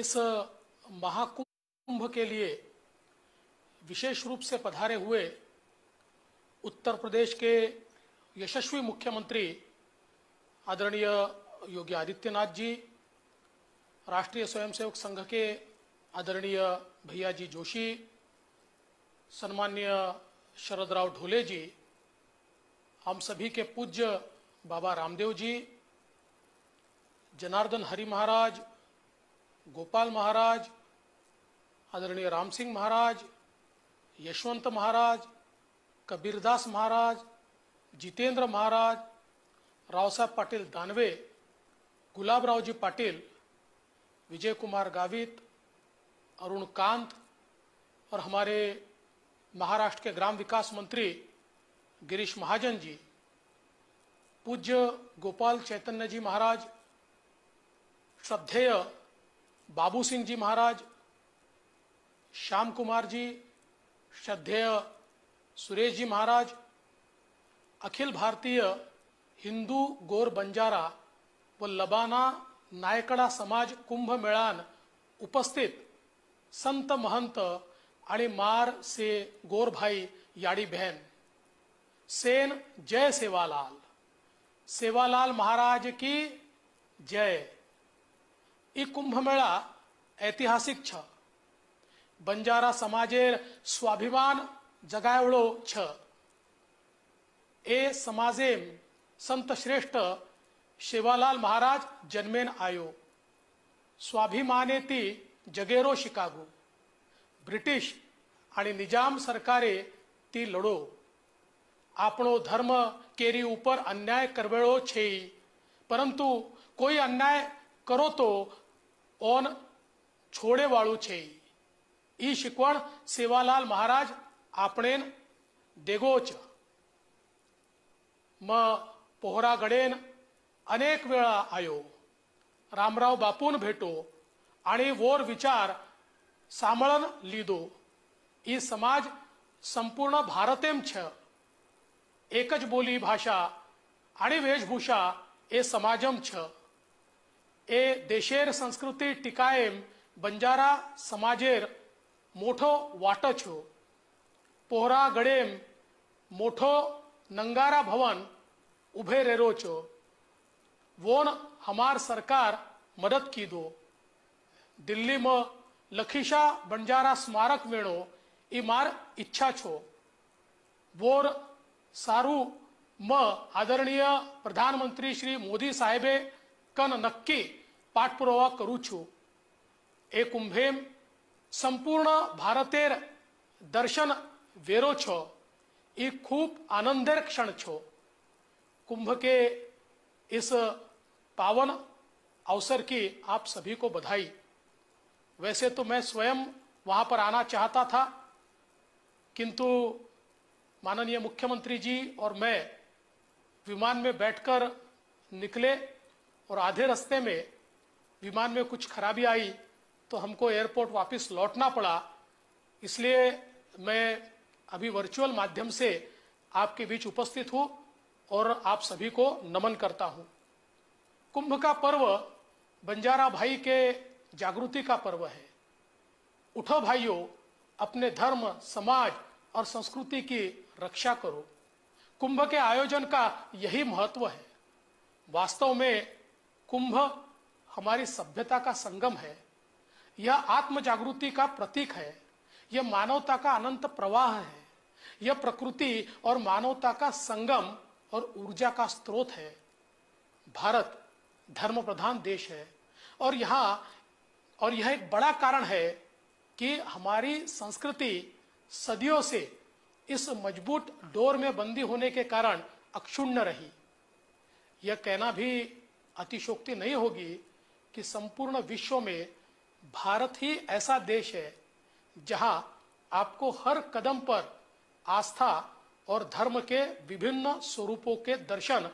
इस महाकुंभ के लिए विशेष रूप से पधारे हुए उत्तर प्रदेश के यशस्वी मुख्यमंत्री आदरणीय योगी आदित्यनाथ जी, राष्ट्रीय स्वयंसेवक संघ के आदरणीय भैया जी जोशी, सन्मान्य शरदराव ढोले जी, हम सभी के पूज्य बाबा रामदेव जी, जनार्दन हरि महाराज, गोपाल महाराज, आदरणीय राम सिंह महाराज, यशवंत महाराज, कबीरदास महाराज, जितेंद्र महाराज, राव साहब पाटिल दानवे, गुलाबराव जी पाटिल, विजय कुमार गावित, अरुण कांत और हमारे महाराष्ट्र के ग्राम विकास मंत्री गिरीश महाजन जी, पूज्य गोपाल चैतन्य जी महाराज, श्रद्धेय बाबू सिंह जी महाराज, श्याम कुमार जी, श्रद्धेय सुरेश जी महाराज, अखिल भारतीय हिंदू गोर बंजारा व लबाना नायकडा समाज कुंभ मेळान उपस्थित संत महंत आणि मार से गोर भाई याड़ी बहन, सेन जय सेवालाल, सेवालाल महाराज की जय। ई कुंभ मेळा ऐतिहासिक छ, बंजारा समाजेर स्वाभिमान जगावळो छ। ए समाजेम संत श्रेष्ठ सेवालाल महाराज जन्मेन आयो, स्वाभिमाने ती जगेरो शिकागो, ब्रिटिश आणि निजाम सरकारे ती लढो। आपणो धर्म केरी ऊपर अन्याय करवेळो छे, परंतु कोई अन्याय करो तो ओन छोड़े वाळू छे। ई शिकवण सेवालाल महाराज आपणेन देगोच। म पोहरा गडेन अनेक वेळा आयो, रामराव बापून भेटो आणि वोर विचार सांभळन लीधो। ई समाज संपूर्ण भारतेम छ, एकच बोली भाषा आणि वेशभूषा ए समाजम छ। ए देशेर संस्कृती टिकायेम बंजारा समाजेर मोठो वाटो छो। पोहरा गडेम मोठो नंगारा भवन उभे रेरो छो, वोन हमार सरकार मदद की दो। दिल्ली में लखीशा बंजारा स्मारक वेणो ई मार इच्छा छो। वोर सारू म आदरणीय प्रधानमंत्री श्री मोदी साहेबे कन नक्की पाठपुरावा करू छू। ए कुंभेम संपूर्ण भारतेर दर्शन वेरो छो। ई खूब आनंदेर क्षण छो। कुंभ के इस पावन अवसर की आप सभी को बधाई। वैसे तो मैं स्वयं वहां पर आना चाहता था, किंतु माननीय मुख्यमंत्री जी और मैं विमान में बैठकर निकले और आधे रास्ते में विमान में कुछ खराबी आई तो हमको एयरपोर्ट वापस लौटना पड़ा। इसलिए मैं अभी वर्चुअल माध्यम से आपके बीच उपस्थित हूं और आप सभी को नमन करता हूं। कुंभ का पर्व बंजारा भाई के जागृति का पर्व है। उठो भाइयों, अपने धर्म, समाज और संस्कृति की रक्षा करो। कुंभ के आयोजन का यही महत्व है। वास्तव में कुंभ हमारी सभ्यता का संगम है। यह आत्म जागृति का प्रतीक है। यह मानवता का अनंत प्रवाह है। यह प्रकृति और मानवता का संगम और ऊर्जा का स्रोत है। भारत धर्म प्रधान देश है और यह एक बड़ा कारण है कि हमारी संस्कृति सदियों से इस मजबूत डोर में बंदी होने के कारण अक्षुण्ण रही। यह कहना भी अतिशयोक्ति नहीं होगी कि संपूर्ण विश्व में भारत ही ऐसा देश है जहां आपको हर कदम पर आस्था और धर्म के विभिन्न स्वरूपों के दर्शन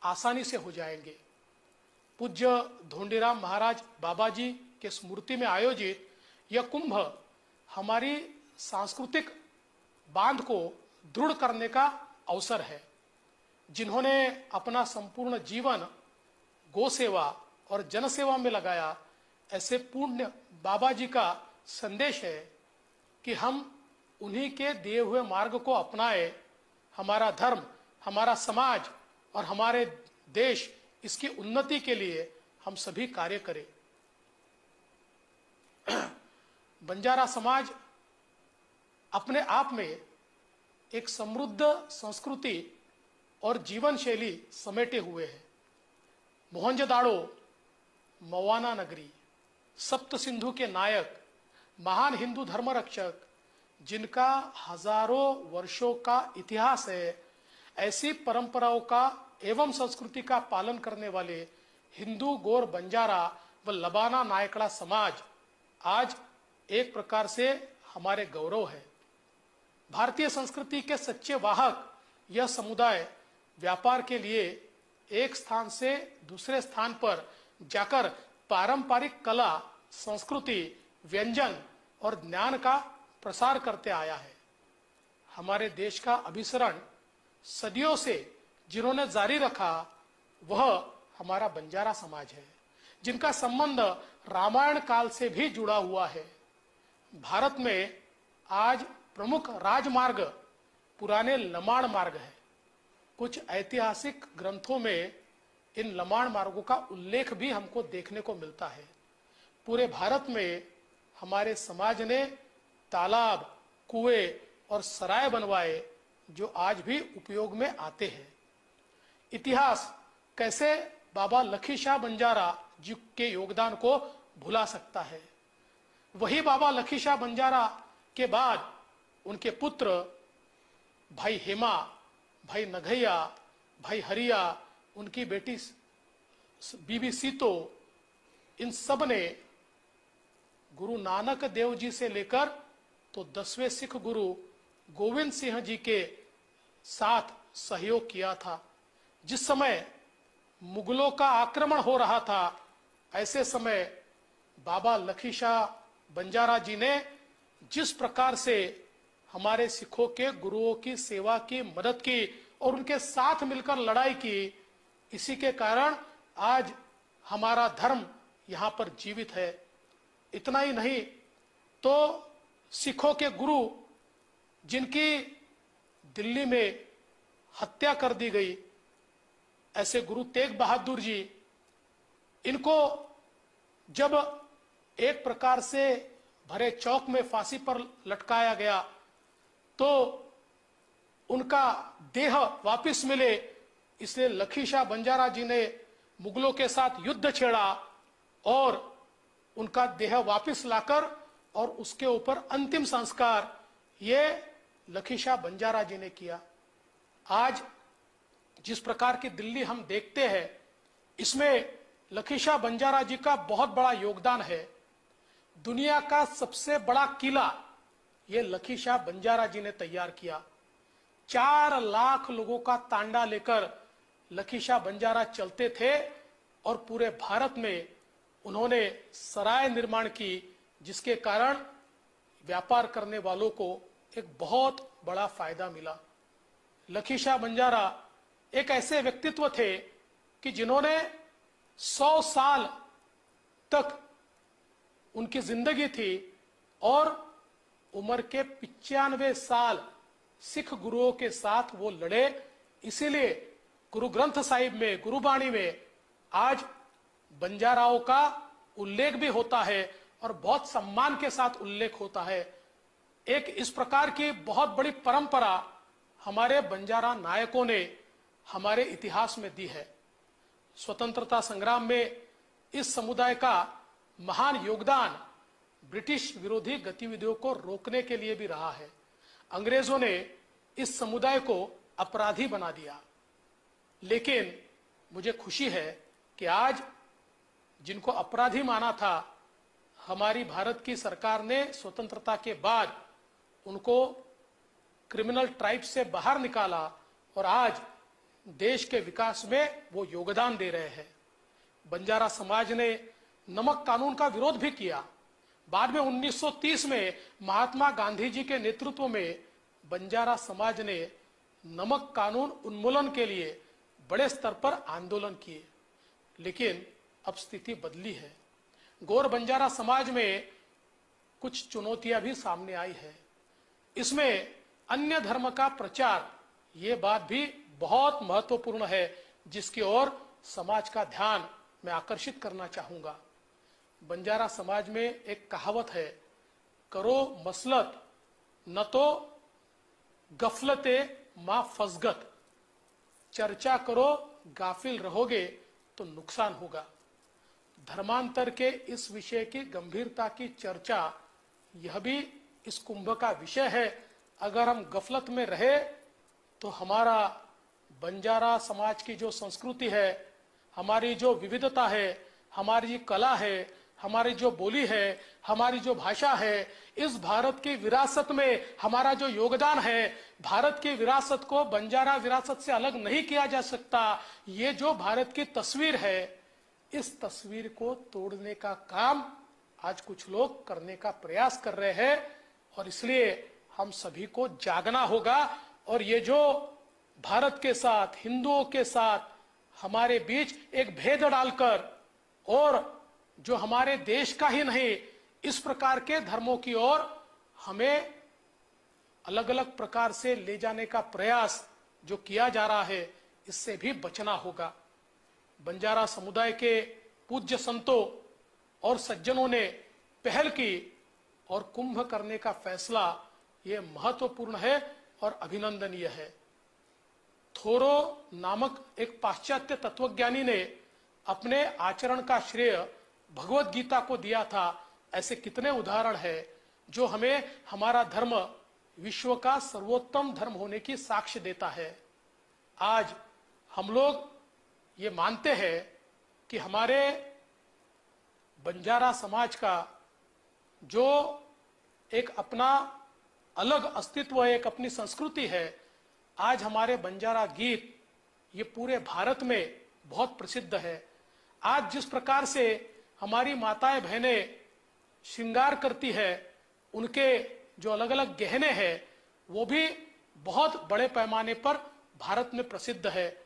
आसानी से हो जाएंगे। पूज्य धोंडीराम महाराज बाबा जी के स्मृति में आयोजित यह कुंभ हमारी सांस्कृतिक बांध को दृढ़ करने का अवसर है। जिन्होंने अपना संपूर्ण जीवन गौ सेवा और जनसेवा में लगाया, ऐसे पुण्य बाबा जी का संदेश है कि हम उन्हीं के दिए हुए मार्ग को अपनाएं। हमारा धर्म, हमारा समाज और हमारे देश, इसकी उन्नति के लिए हम सभी कार्य करें। बंजारा समाज अपने आप में एक समृद्ध संस्कृति और जीवन शैली समेटे हुए है। मोहनजोदाड़ो, मवाना नगरी, सप्त सिंधु के नायक, महान हिंदू धर्म रक्षक, जिनका हजारों वर्षों का इतिहास है, ऐसी परंपराओं का एवं संस्कृति का पालन करने वाले हिंदू, गोर, बंजारा व लबाना नायकड़ा समाज आज एक प्रकार से हमारे गौरव है। भारतीय संस्कृति के सच्चे वाहक यह समुदाय व्यापार के लिए एक स्थान से दूसरे स्थान पर जाकर पारंपरिक कला, संस्कृति, व्यंजन और ज्ञान का प्रसार करते आया है। हमारे देश का अभिसरण सदियों से जिन्होंने जारी रखा वह हमारा बंजारा समाज है, जिनका संबंध रामायण काल से भी जुड़ा हुआ है। भारत में आज प्रमुख राजमार्ग पुराने लमाण मार्ग है। कुछ ऐतिहासिक ग्रंथों में इन लमाण मार्गों का उल्लेख भी हमको देखने को मिलता है। पूरे भारत में हमारे समाज ने तालाब, कुएं और सराय बनवाए जो आज भी उपयोग में आते हैं। इतिहास कैसे बाबा लखीशाह बंजारा जी के योगदान को भुला सकता है। वही बाबा लखीशाह बंजारा के बाद उनके पुत्र भाई हेमा, भाई नघैया, भाई हरिया, उनकी बेटी बीबी सीतो, इन सब ने गुरु नानक देव जी से लेकर तो 10वें सिख गुरु गोविंद सिंह जी के साथ सहयोग किया था। जिस समय मुगलों का आक्रमण हो रहा था, ऐसे समय बाबा लखीशाह बंजारा जी ने जिस प्रकार से हमारे सिखों के गुरुओं की सेवा की, मदद की और उनके साथ मिलकर लड़ाई की, इसी के कारण आज हमारा धर्म यहाँ पर जीवित है। इतना ही नहीं तो सिखों के गुरु जिनकी दिल्ली में हत्या कर दी गई, ऐसे गुरु तेग बहादुर जी, इनको जब एक प्रकार से भरे चौक में फांसी पर लटकाया गया तो उनका देह वापस मिले, इसलिए लखीशाह बंजारा जी ने मुगलों के साथ युद्ध छेड़ा और उनका देह वापस लाकर और उसके ऊपर अंतिम संस्कार ये लखीशाह बंजारा जी ने किया। आज जिस प्रकार की दिल्ली हम देखते हैं, इसमें लखीशाह बंजारा जी का बहुत बड़ा योगदान है। दुनिया का सबसे बड़ा किला ये लखीशाह बंजारा जी ने तैयार किया। 4 लाख लोगों का तांडा लेकर लखीशाह बंजारा चलते थे और पूरे भारत में उन्होंने सराय निर्माण की, जिसके कारण व्यापार करने वालों को एक बहुत बड़ा फायदा मिला। लखीशाह बंजारा एक ऐसे व्यक्तित्व थे कि जिन्होंने 100 साल तक उनकी जिंदगी थी और उम्र के 95 साल सिख गुरुओं के साथ वो लड़े। इसीलिए गुरु ग्रंथ साहिब में, गुरुबाणी में आज बंजाराओं का उल्लेख भी होता है और बहुत सम्मान के साथ उल्लेख होता है। एक इस प्रकार की बहुत बड़ी परंपरा हमारे बंजारा नायकों ने हमारे इतिहास में दी है। स्वतंत्रता संग्राम में इस समुदाय का महान योगदान ब्रिटिश विरोधी गतिविधियों को रोकने के लिए भी रहा है। अंग्रेजों ने इस समुदाय को अपराधी बना दिया, लेकिन मुझे खुशी है कि आज जिनको अपराधी माना था, हमारी भारत की सरकार ने स्वतंत्रता के बाद उनको क्रिमिनल ट्राइब से बाहर निकाला और आज देश के विकास में वो योगदान दे रहे हैं। बंजारा समाज ने नमक कानून का विरोध भी किया। बाद में 1930 में महात्मा गांधी जी के नेतृत्व में बंजारा समाज ने नमक कानून उन्मूलन के लिए बड़े स्तर पर आंदोलन किए, लेकिन अब स्थिति बदली है। गौर बंजारा समाज में कुछ चुनौतियां भी सामने आई है। इसमें अन्य धर्म का प्रचार, ये बात भी बहुत महत्वपूर्ण है, जिसकी ओर समाज का ध्यान मैं आकर्षित करना चाहूंगा। बंजारा समाज में एक कहावत है, करो मसलत न तो गफलते मां फसगत, चर्चा करो गाफिल रहोगे तो नुकसान होगा। धर्मांतर के इस विषय की गंभीरता की चर्चा, यह भी इस कुंभ का विषय है। अगर हम गफलत में रहे तो हमारा बंजारा समाज की जो संस्कृति है, हमारी जो विविधता है, हमारी कला है, हमारी जो बोली है, हमारी जो भाषा है, इस भारत की विरासत में हमारा जो योगदान है, भारत की विरासत को बंजारा विरासत से अलग नहीं किया जा सकता। ये जो भारत की तस्वीर है, इस तस्वीर को तोड़ने का काम आज कुछ लोग करने का प्रयास कर रहे हैं, और इसलिए हम सभी को जागना होगा। और ये जो भारत के साथ, हिंदुओं के साथ हमारे बीच एक भेद डालकर, और जो हमारे देश का ही नहीं, इस प्रकार के धर्मों की ओर हमें अलग अलग प्रकार से ले जाने का प्रयास जो किया जा रहा है, इससे भी बचना होगा। बंजारा समुदाय के पूज्य संतों और सज्जनों ने पहल की और कुंभ करने का फैसला ये महत्वपूर्ण है और अभिनंदनीय है। थोरो नामक एक पाश्चात्य तत्वज्ञानी ने अपने आचरण का श्रेय भगवत गीता को दिया था। ऐसे कितने उदाहरण हैं जो हमें हमारा धर्म विश्व का सर्वोत्तम धर्म होने की साक्ष्य देता है। आज हम लोग ये मानते हैं कि हमारे बंजारा समाज का जो एक अपना अलग अस्तित्व है, एक अपनी संस्कृति है। आज हमारे बंजारा गीत ये पूरे भारत में बहुत प्रसिद्ध है। आज जिस प्रकार से हमारी माताएं बहनें श्रृंगार करती है, उनके जो अलग अलग गहने हैं वो भी बहुत बड़े पैमाने पर भारत में प्रसिद्ध है।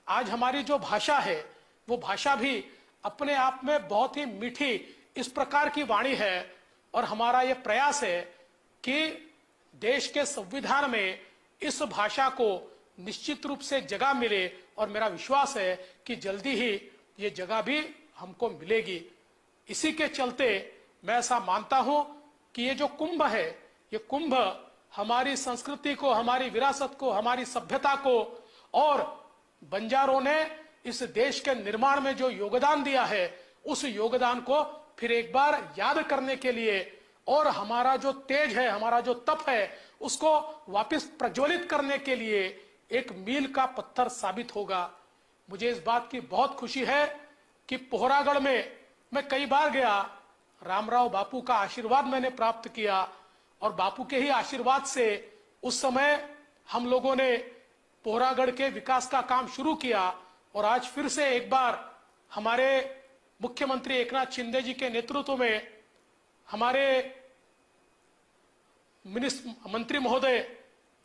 आज हमारी जो भाषा है वो भाषा भी अपने आप में बहुत ही मीठी इस प्रकार की वाणी है, और हमारा ये प्रयास है कि देश के संविधान में इस भाषा को निश्चित रूप से जगह मिले, और मेरा विश्वास है कि जल्दी ही ये जगह भी हमको मिलेगी। इसी के चलते मैं ऐसा मानता हूं कि ये जो कुंभ है, ये कुंभ हमारी संस्कृति को, हमारी विरासत को, हमारी सभ्यता को, और बंजारों ने इस देश के निर्माण में जो योगदान दिया है, उस योगदान को फिर एक बार याद करने के लिए, और हमारा जो तेज है, हमारा जो तप है, उसको वापस प्रज्वलित करने के लिए एक मील का पत्थर साबित होगा। मुझे इस बात की बहुत खुशी है कि पोहरागढ़ में मैं कई बार गया, रामराव बापू का आशीर्वाद मैंने प्राप्त किया, और बापू के ही आशीर्वाद से उस समय हम लोगों ने पोहरागढ़ के विकास का काम शुरू किया। और आज फिर से एक बार हमारे मुख्यमंत्री एकनाथ शिंदे जी के नेतृत्व में हमारे मंत्री महोदय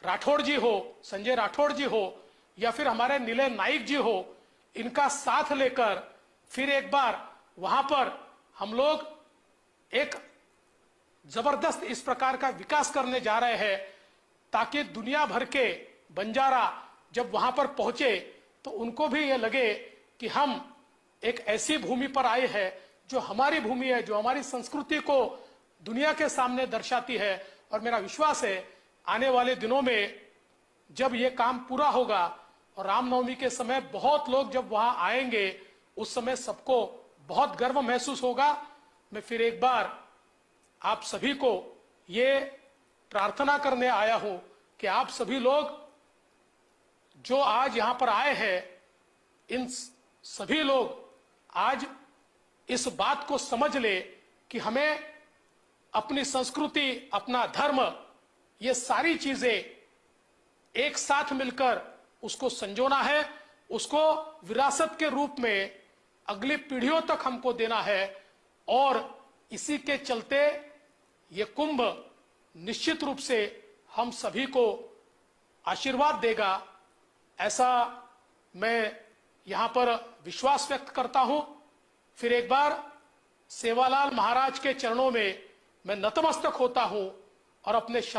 राठौड़ जी हो, संजय राठौड़ जी हो, या फिर हमारे निलय नाइक जी हो, इनका साथ लेकर फिर एक बार वहां पर हम लोग एक जबरदस्त इस प्रकार का विकास करने जा रहे हैं, ताकि दुनिया भर के बंजारा जब वहां पर पहुंचे तो उनको भी ये लगे कि हम एक ऐसी भूमि पर आए हैं जो हमारी भूमि है, जो हमारी संस्कृति को दुनिया के सामने दर्शाती है। और मेरा विश्वास है आने वाले दिनों में जब ये काम पूरा होगा और रामनवमी के समय बहुत लोग जब वहां आएंगे, उस समय सबको बहुत गर्व महसूस होगा। मैं फिर एक बार आप सभी को ये प्रार्थना करने आया हूं कि आप सभी लोग जो आज यहां पर आए हैं, इन सभी लोग आज इस बात को समझ ले कि हमें अपनी संस्कृति, अपना धर्म, ये सारी चीजें एक साथ मिलकर उसको संजोना है, उसको विरासत के रूप में अगली पीढ़ियों तक हमको देना है। और इसी के चलते ये कुंभ निश्चित रूप से हम सभी को आशीर्वाद देगा, ऐसा मैं यहां पर विश्वास व्यक्त करता हूं। फिर एक बार सेवालाल महाराज के चरणों में मैं नतमस्तक होता हूं और अपने शब्द